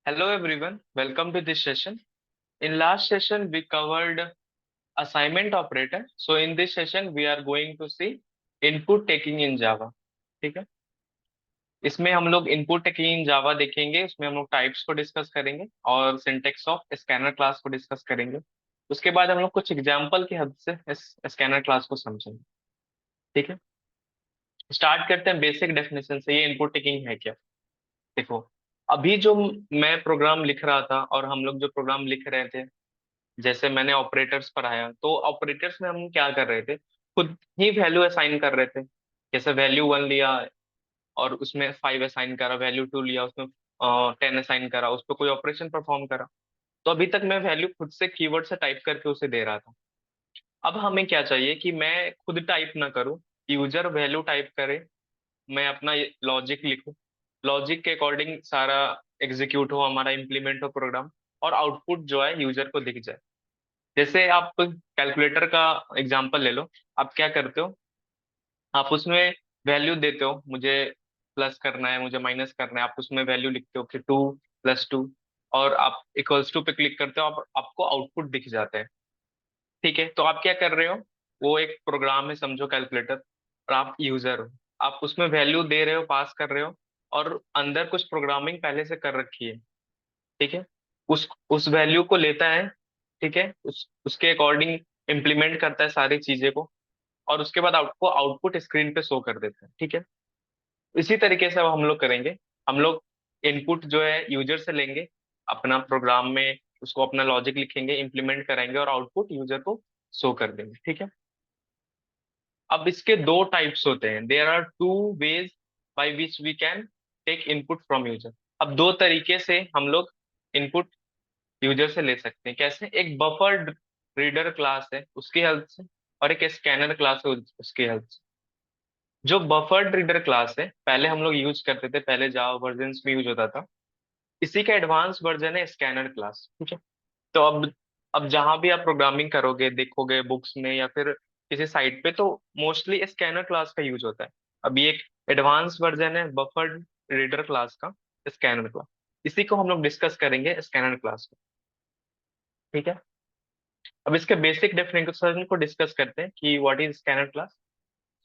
Hello everyone, welcome to this session. In last session we covered assignment operator. So in this session we are going to see input taking in Java. ठीक है। इसमें हम लोग input taking in जावा देखेंगे, उसमें हम लोग types को डिस्कस करेंगे और सिंटेक्स ऑफ स्कैनर क्लास को डिस्कस करेंगे। उसके बाद हम लोग कुछ एग्जाम्पल की हद से इस स्कैनर क्लास को समझेंगे। ठीक है। स्टार्ट करते हैं बेसिक डेफिनेशन से, ये इनपुट टेकिंग है क्या। देखो, अभी जो मैं प्रोग्राम लिख रहा था और हम लोग जो प्रोग्राम लिख रहे थे, जैसे मैंने ऑपरेटर्स पढ़ाया, तो ऑपरेटर्स में हम क्या कर रहे थे, खुद ही वैल्यू असाइन कर रहे थे। जैसे वैल्यू 1 लिया और उसमें 5 असाइन करा, वैल्यू 2 लिया उसमें 10 असाइन करा, उस पर कोई ऑपरेशन परफॉर्म करा। तो अभी तक मैं वैल्यू खुद से कीवर्ड से टाइप करके उसे दे रहा था। अब हमें क्या चाहिए कि मैं खुद टाइप ना करूं, यूजर वैल्यू टाइप करे, मैं अपना लॉजिक लिखूं, लॉजिक के अकॉर्डिंग सारा एग्जीक्यूट हो, हमारा इम्प्लीमेंट हो प्रोग्राम, और आउटपुट जो है यूजर को दिख जाए। जैसे आप कैलकुलेटर का एग्जांपल ले लो। आप क्या करते हो, आप उसमें वैल्यू देते हो, मुझे प्लस करना है, मुझे माइनस करना है, आप उसमें वैल्यू लिखते हो कि 2 + 2, और आप इक्वल्स टू पे क्लिक करते हो, आपको आउटपुट दिख जाता है। ठीक है, तो आप क्या कर रहे हो, वो एक प्रोग्राम है समझो कैलकुलेटर, और आप यूजर हो, आप उसमें वैल्यू दे रहे हो, पास कर रहे हो, और अंदर कुछ प्रोग्रामिंग पहले से कर रखी है। ठीक है। उस वैल्यू को लेता है। ठीक है, उसके अकॉर्डिंग इम्प्लीमेंट करता है सारी चीजें को, और उसके बाद आपको आउटपुट स्क्रीन पे शो कर देता है। ठीक है। इसी तरीके से अब हम लोग करेंगे। हम लोग इनपुट जो है यूजर से लेंगे, अपना प्रोग्राम में उसको अपना लॉजिक लिखेंगे, इम्प्लीमेंट कराएंगे, और आउटपुट यूजर को शो कर देंगे। ठीक है। अब इसके दो टाइप्स होते हैं, there are two ways by which we can take input from user. अब दो तरीके से हम लोग इनपुट यूजर से ले सकते हैं। कैसे, एक बफर रीडर क्लास है उसकी हेल्प से, और एक स्कैनर क्लास है उसकी हेल्प से। जो बफर्ड रीडर क्लास है पहले हम लोग यूज करते थे, पहले जावा वर्जन में यूज होता था। इसी का एडवांस वर्जन है स्कैनर क्लास। ठीक है। तो अब जहां भी आप प्रोग्रामिंग करोगे, देखोगे बुक्स में या फिर किसी साइट पे, तो मोस्टली स्कैनर क्लास का यूज होता है। अभी एक एडवांस वर्जन है बफर्ड रीडर क्लास का, स्कैनर क्लास। इसी को हम लोग डिस्कस करेंगे, स्कैनर क्लास को। ठीक है। अब इसके बेसिक डेफिनेशन को डिस्कस करते हैं कि what is scanner class.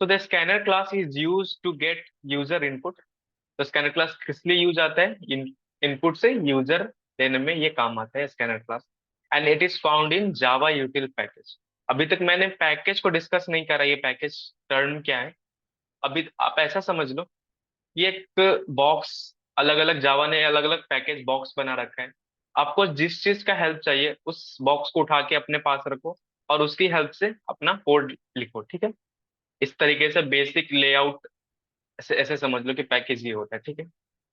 So the scanner class is use to get user input. तो स्कैनर क्लास किस लिए यूज आता है, इनपुट से यूजर लेने में ये काम आता है scanner class. And it is found in Java यूटिल package. अभी तक मैंने पैकेज को डिस्कस नहीं करा, ये पैकेज टर्म क्या है। अभी आप ऐसा समझ लो, ये एक बॉक्स, अलग अलग जावा ने अलग अलग पैकेज बॉक्स बना रखा है। आपको जिस चीज का हेल्प चाहिए उस बॉक्स को उठा के अपने पास रखो, और उसकी हेल्प से अपना कोड लिखो। ठीक है। इस तरीके से बेसिक लेआउट ऐसे ऐसे समझ लो कि पैकेज ये होता है। ठीक है।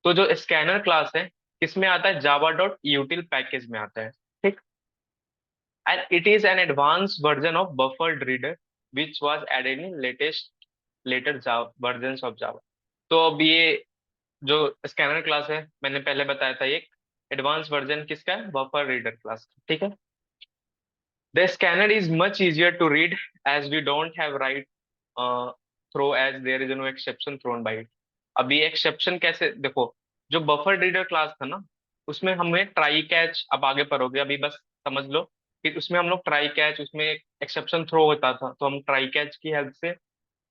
तो जो स्कैनर क्लास है किसमें आता है, जावा डॉट यूटिल पैकेज में आता है। ठीक। And it is an advance version of buffered reader which was added in later version of Java. तो अब ये जो स्कैनर क्लास है मैंने पहले बताया था, ये एडवांस वर्जन किसका है, बफर रीडर क्लास का। ठीक है। The scanner is much easier to read as we don't have write throw, as there is no exception thrown by it. अभी एक्सेप्शन कैसे देखो, जो बफर रीडर क्लास था ना, उसमें हमें ट्राई कैच, अब आगे पढ़ोगे, अभी बस समझ लो कि उसमें हम लोग ट्राई कैच, उसमें एक्सेप्शन थ्रो होता था, तो हम ट्राई कैच की हेल्प से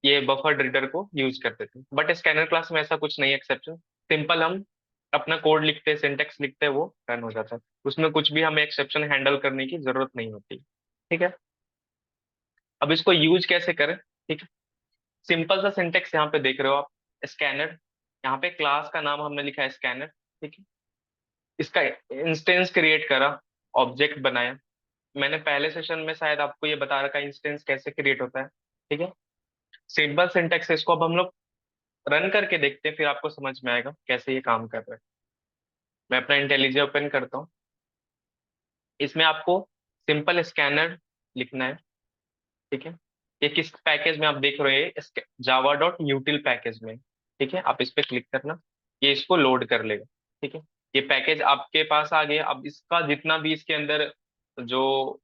ये बफर रीडर को यूज करते थे। बट स्कैनर क्लास में ऐसा कुछ नहीं है एक्सेप्शन, सिंपल हम अपना कोड लिखते, सिंटेक्स लिखते, वो रन हो जाता है। उसमें कुछ भी हमें एक्सेप्शन हैंडल करने की जरूरत नहीं होती। ठीक है। अब इसको यूज कैसे करें। ठीक है। सिंपल सा सिंटेक्स यहाँ पे देख रहे हो आप, स्कैनर, यहाँ पे क्लास का नाम हमने लिखा है स्कैनर। ठीक है। इसका इंस्टेंस क्रिएट करा, ऑब्जेक्ट बनाया। मैंने पहले सेशन में शायद आपको ये बता रखा इंस्टेंस कैसे क्रिएट होता है। ठीक है। सिंपल सिंटेक्स है, इसको अब हम लोग रन करके देखते हैं, फिर आपको समझ में आएगा कैसे ये काम कर रहा है। मैं अपना इंटेलिजेंस ओपन करता हूँ। इसमें आपको सिंपल स्कैनर लिखना है। ठीक है। ये किस पैकेज में आप देख रहे हैं, जावा डॉट यूटिल पैकेज में। ठीक है, आप इस पे क्लिक करना, ये इसको लोड कर लेगा। ठीक है। ये पैकेज आपके पास आ गया। अब इसका जितना भी इसके अंदर जो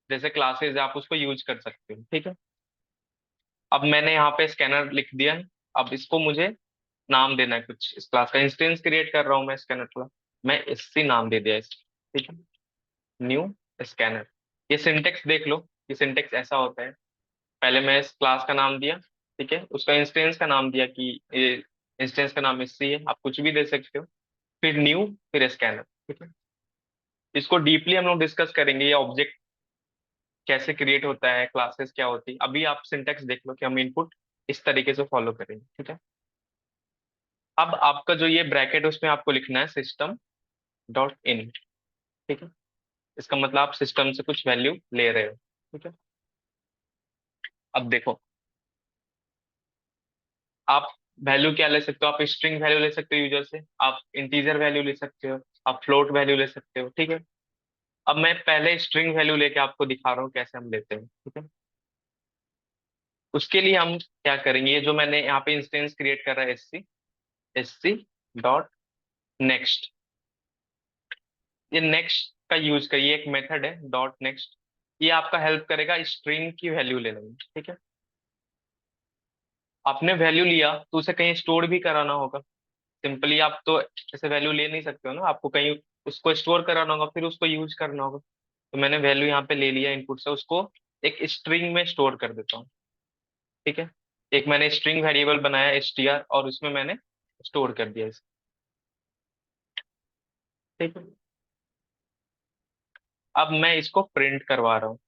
जैसे क्लासेस है, आप उसको यूज कर सकते हो। ठीक है। अब मैंने यहाँ पे स्कैनर लिख दिया है। अब इसको मुझे नाम देना है कुछ, इस क्लास का इंस्टेंस क्रिएट कर रहा हूँ मैं स्कैनर क्लास। मैं एससी नाम दे दिया इस, ठीक है, न्यू स्कैनर। ये सिंटेक्स देख लो, ये सिंटेक्स ऐसा होता है। पहले मैं इस क्लास का नाम दिया, ठीक है, उसका इंस्टेंस का नाम दिया कि ये इंस्टेंस का नाम एससी है, आप कुछ भी दे सकते हो, फिर न्यू, फिर स्कैनर, ठीक है। इसको डीपली हम लोग डिस्कस करेंगे, ये ऑब्जेक्ट कैसे क्रिएट होता है, क्लासेस क्या होती है। अभी आप सिंटेक्स देख लो कि हम इनपुट इस तरीके से फॉलो करेंगे, ठीक है। अब आपका जो ये ब्रैकेट है उसमें आपको लिखना है सिस्टम डॉट इन, ठीक है। इसका मतलब आप सिस्टम से कुछ वैल्यू ले रहे हो, ठीक है। अब देखो, आप वैल्यू क्या ले सकते हो, आप स्ट्रिंग वैल्यू ले सकते हो यूजर से, आप इंटीजर वैल्यू ले सकते हो, आप फ्लोट वैल्यू ले सकते हो, ठीक है। अब मैं पहले स्ट्रिंग वैल्यू लेके आपको दिखा रहा हूँ कैसे हम लेते हैं, ठीक है। उसके लिए हम क्या करेंगे, ये जो मैंने यहाँ पे इंस्टेंस क्रिएट कर रहा है S C, S C dot next, ये नेक्स्ट का यूज करिए, एक मेथड है डॉट नेक्स्ट। ये आपका हेल्प करेगा स्ट्रिंग की वैल्यू लेने में, ठीक है। आपने वैल्यू लिया तो उसे कहीं स्टोर भी कराना होगा। सिंपली आप तो ऐसे वैल्यू ले नहीं सकते हो ना, आपको कहीं उसको स्टोर कराना होगा, फिर उसको यूज करना होगा। तो मैंने वैल्यू यहाँ पे ले लिया इनपुट से, उसको एक स्ट्रिंग में स्टोर कर देता हूँ, ठीक है। एक मैंने स्ट्रिंग वेरिएबल बनाया str, और उसमें मैंने स्टोर कर दिया इसे, ठीक है। अब मैं इसको प्रिंट करवा रहा हूँ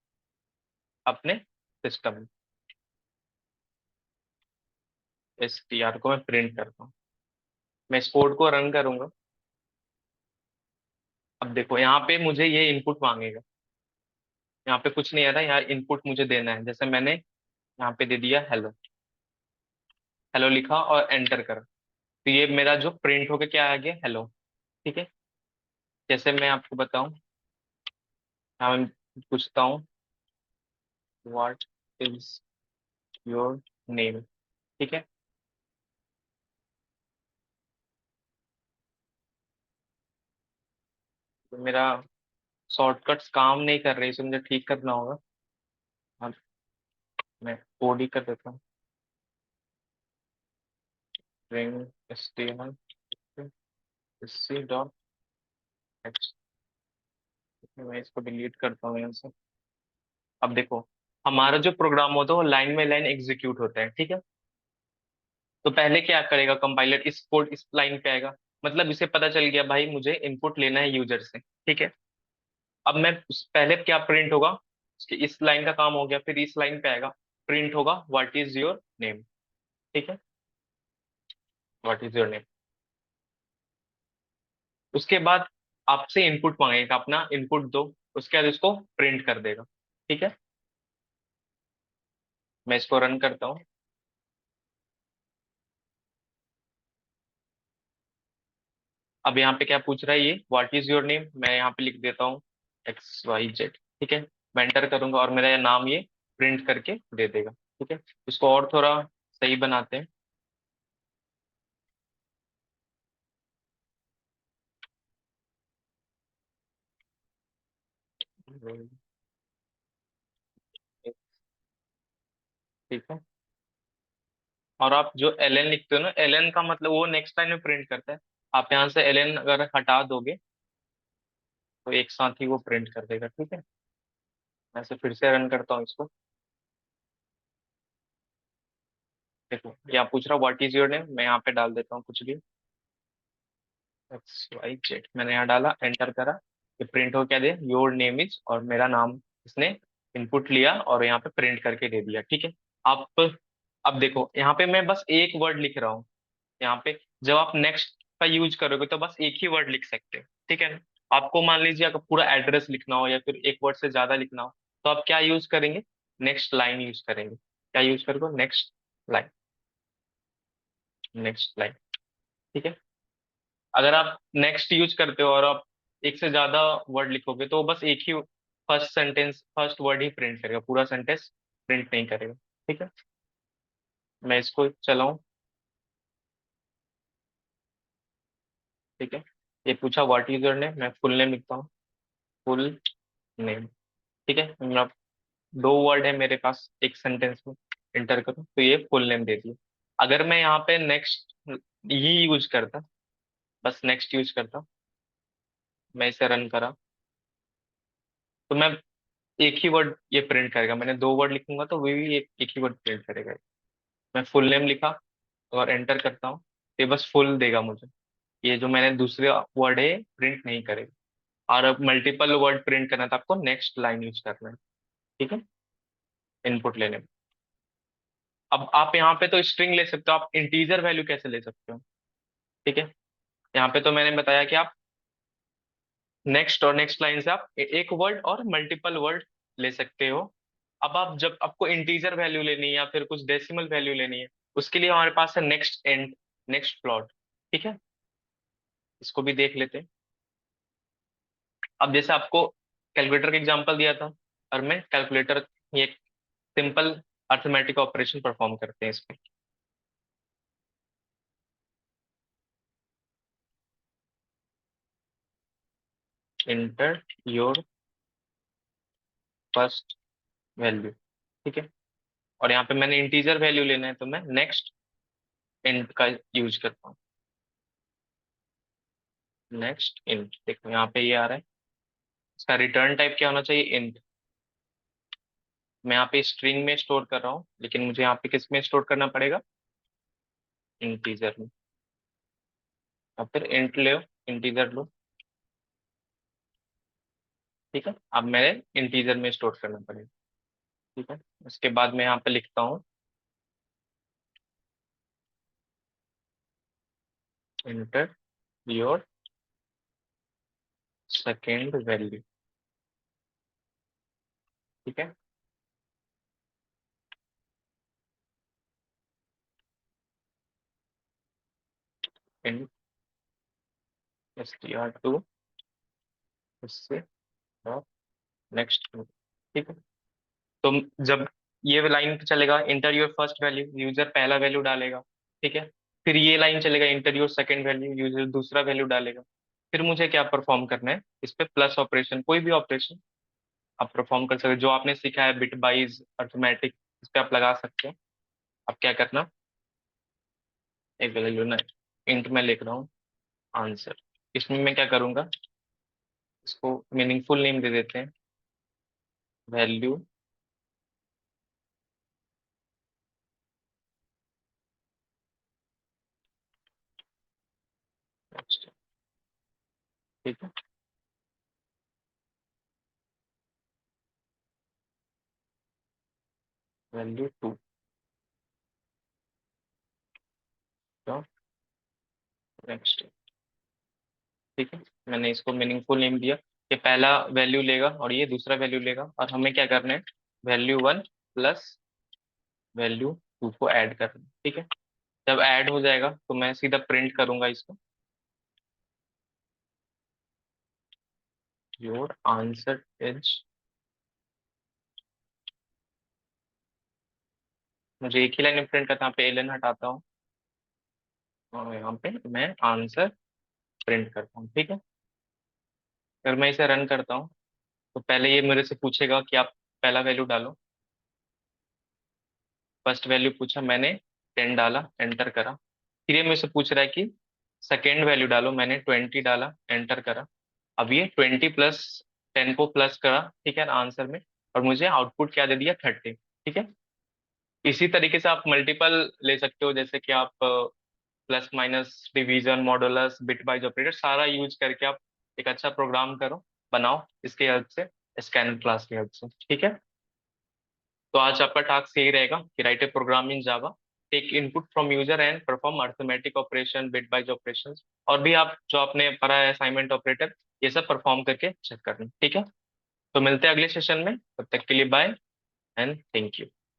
अपने सिस्टम में, str को मैं प्रिंट करता हूँ। मैं इस कोड को रन करूंगा। अब देखो यहाँ पे मुझे ये इनपुट मांगेगा, यहाँ पे कुछ नहीं आ रहा, यहाँ इनपुट मुझे देना है। जैसे मैंने यहाँ पे दे दिया हेलो, हेलो लिखा और एंटर करा, तो ये मेरा जो प्रिंट होके क्या आ गया, हेलो, ठीक है। जैसे मैं आपको बताऊं, यहाँ मैं पूछता हूँ व्हाट इज योर नेम, ठीक है। तो मेरा शॉर्टकट्स काम नहीं कर रही, इसे मुझे ठीक करना होगा। अब मैं कोड ही कर देता हूँ, string html C dot H. मैं इसको डिलीट करता हूँ यहाँ से। अब देखो, हमारा जो प्रोग्राम होता है वो लाइन बाई लाइन एग्जीक्यूट होता है, ठीक है। तो पहले क्या करेगा कंपाइलर, इस कोड इस लाइन पे आएगा, मतलब इसे पता चल गया भाई मुझे इनपुट लेना है यूजर से, ठीक है। अब मैं पहले क्या प्रिंट होगा, इस लाइन का काम हो गया, फिर इस लाइन पे आएगा, प्रिंट होगा व्हाट इज योर नेम, ठीक है, व्हाट इज योर नेम। उसके बाद आपसे इनपुट मांगेगा, अपना इनपुट दो, उसके बाद इसको प्रिंट कर देगा, ठीक है। मैं इसको रन करता हूँ। अब यहाँ पे क्या पूछ रहा है, ये व्हाट इज योर नेम, मैं यहाँ पे लिख देता हूँ XYZ, ठीक है। मैं एंटर करूंगा और मेरा ये नाम ये प्रिंट करके दे देगा, ठीक है। इसको और थोड़ा सही बनाते हैं। ठीक है। और आप जो LN लिखते हो ना, LN का मतलब वो नेक्स्ट लाइन में प्रिंट करता है। आप यहाँ से LN अगर हटा दोगे तो एक साथ ही वो प्रिंट कर देगा, ठीक है। मैं से फिर से रन करता हूँ इसको। देखो यहाँ पूछ रहा व्हाट इज योर नेम, मैं यहाँ पे डाल देता हूँ कुछ भी, XYZ मैंने यहाँ डाला, एंटर करा, ये प्रिंट हो क्या दे, योर नेम इज, और मेरा नाम इसने इनपुट लिया और यहाँ पे प्रिंट करके दे दिया, ठीक है। आप अब देखो यहाँ पे मैं बस एक वर्ड लिख रहा हूँ, यहाँ पे जब आप नेक्स्ट का यूज करोगे तो बस एक ही वर्ड लिख सकते हो, ठीक है ना। आपको मान लीजिए अगर पूरा एड्रेस लिखना हो या फिर एक वर्ड से ज्यादा लिखना हो, तो आप क्या यूज करेंगे, नेक्स्ट लाइन यूज करेंगे। क्या यूज करोगे, नेक्स्ट लाइन, नेक्स्ट लाइन, ठीक है। अगर आप नेक्स्ट यूज करते हो और आप एक से ज्यादा वर्ड लिखोगे तो वो बस एक ही फर्स्ट सेंटेंस, फर्स्ट वर्ड ही प्रिंट करेगा, पूरा सेंटेंस प्रिंट नहीं करेगा, ठीक है। मैं इसको चलाऊं, ठीक है। ये पूछा व्हाट इज योर नेम, मैं फुल नेम लिखता हूँ, फुल नेम, ठीक है। मेरा दो वर्ड है मेरे पास एक सेंटेंस में, इंटर करूँ तो ये फुल नेम दे दिया। अगर मैं यहाँ पे नेक्स्ट ही यूज करता, बस नेक्स्ट यूज करता, मैं इसे रन करा, तो मैं एक ही वर्ड ये प्रिंट करेगा। मैंने दो वर्ड लिखूंगा तो वो भी एक ही वर्ड प्रिंट करेगा। मैं फुल नेम लिखा और एंटर करता हूँ, ये बस फुल देगा मुझे। ये जो मैंने दूसरे वर्ड है प्रिंट नहीं करेगा। और अब मल्टीपल वर्ड प्रिंट करना था आपको, नेक्स्ट लाइन यूज करना है। ठीक है, इनपुट लेने में। अब आप यहाँ पे तो स्ट्रिंग ले सकते हो, आप इंटीजर वैल्यू कैसे ले सकते हो? ठीक है, यहाँ पे तो मैंने बताया कि आप नेक्स्ट और नेक्स्ट लाइन से आप एक वर्ड और मल्टीपल वर्ड ले सकते हो। अब आप जब आपको इंटीजर वैल्यू लेनी है या फिर कुछ डेसिमल वैल्यू लेनी है, उसके लिए हमारे पास है नेक्स्ट एंड, नेक्स्ट प्लॉट। ठीक है, इसको भी देख लेते हैं। अब जैसे आपको कैलकुलेटर का एग्जांपल दिया था, और मैं कैलकुलेटर, ये सिंपल अर्थमेटिक ऑपरेशन परफॉर्म करते हैं इसमें। Inter your first value. ठीक है, और यहाँ पे मैंने इंटीजर वैल्यू लेना है, तो मैं नेक्स्ट इंट का यूज करता हूँ। नेक्स्ट इंट, देखो यहाँ पे ये आ रहा है। इसका रिटर्न टाइप क्या होना चाहिए? इंट। मैं यहाँ पे स्ट्रिंग में स्टोर कर रहा हूँ, लेकिन मुझे यहाँ पे किस में स्टोर करना पड़ेगा? इंटीजर में। और फिर इंट लो, इंटीजर लो। ठीक है, अब मेरे इंटीजर में स्टोर करना पड़ेगा। ठीक है, उसके बाद मैं यहाँ पे लिखता हूँ इंटर योर सेकेंड वैल्यू। ठीक है, इंट str2 इससे और नेक्स्ट। ठीक है, तो जब ये लाइन चलेगा inter your first value, user पहला वैल्यू डालेगा। ठीक है, फिर ये लाइन चलेगा inter your second value, user दूसरा वैल्यू डालेगा। फिर मुझे क्या परफॉर्म करना है इस पे? प्लस ऑपरेशन, कोई भी ऑपरेशन आप परफॉर्म कर सकते हो। जो आपने सीखा है बिट वाइज अर्थमेटिक, इस पे आप लगा सकते हो। अब क्या करना, एक वैल्यू ना, इंट में लिख रहा हूँ आंसर। इसमें मैं क्या करूंगा, इसको मीनिंगफुल नेम दे देते हैं, वैल्यू। ठीक है, वैल्यू 2। नेक्स्ट। ठीक है, मैंने इसको मीनिंगफुल नेम दिया। ये पहला वैल्यू लेगा और ये दूसरा वैल्यू लेगा, और हमें क्या करना है, वैल्यू 1 प्लस वैल्यू 2 को ऐड करना है। ठीक है, जब ऐड हो जाएगा तो मैं सीधा प्रिंट करूंगा इसको, योर आंसर इज। मुझे एक ही लाइन में प्रिंट करता हूँ, यहाँ पे एलन हटाता हूँ और यहाँ पे मैं आंसर प्रिंट करता हूँ। ठीक है, अगर मैं इसे रन करता हूँ तो पहले ये मेरे से पूछेगा कि आप पहला वैल्यू डालो। फर्स्ट वैल्यू पूछा मैंने, 10 डाला, एंटर करा। फिर ये मेरे से पूछ रहा है कि सेकेंड वैल्यू डालो, मैंने 20 डाला, एंटर करा। अब ये 20 प्लस 10 को प्लस करा, ठीक है, आंसर में। और मुझे आउटपुट क्या दे दिया? 30। ठीक है, इसी तरीके से आप मल्टीपल ले सकते हो, जैसे कि आप plus minus division modulus bitwise operator सारा यूज करके आप एक अच्छा प्रोग्राम करो, बनाओ इसके हेल्प से, स्कैन क्लास की हेल्प से। ठीक है, तो आज आपका टास्क यही रहेगा कि write a program in Java, take input from user and perform arithmetic operation, bitwise operation, और भी आप जो आपने पढ़ा है असाइनमेंट ऑपरेटर, ये सब परफॉर्म करके चेक करना। ठीक है, तो मिलते हैं अगले सेशन में, तब तक के लिए बाय एंड थैंक यू।